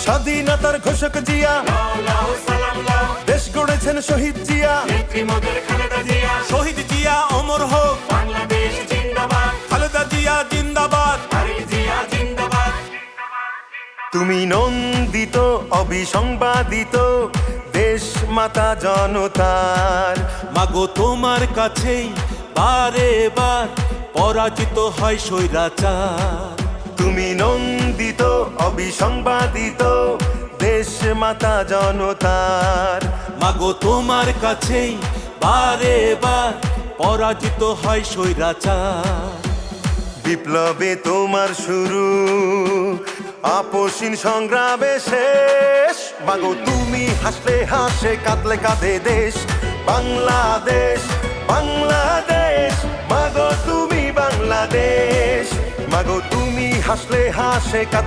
স্বাধীনতার ঘোষক জিয়া, দেশ গড়েছেন শহীদ জিয়া, শহীদ জিয়া অমর হোক, বাংলাদেশ জিন্দাবাদ, খালেদা জিয়া জিন্দাবাদ। তারেক জিয়া জিন্দাবাদ। তুমি নন্দিত অবিসংবাদিত দেশ মাতা জনতার। মাগো তোমার কাছেই বারে বার পরাজিত হয় স্বৈরাচার। তুমি নন্দিত অবিসংবাদিত দেশ মাতা জনতার। মাগো তোমার কাছেই বারে বার পরাজিত হয় স্বৈরাচার। বিপ্লবে তোমার শুরু, আপসীন সংগ্রামে শেষ। মাগো তুমি হাসলে হাসে, কাঁদলে কাঁদে দেশ বাংলাদেশ, বাংলাদেশ। মাগো তুমি বাংলাদেশ, মাগো তুমি হাসলে হাসে, কাঁদলে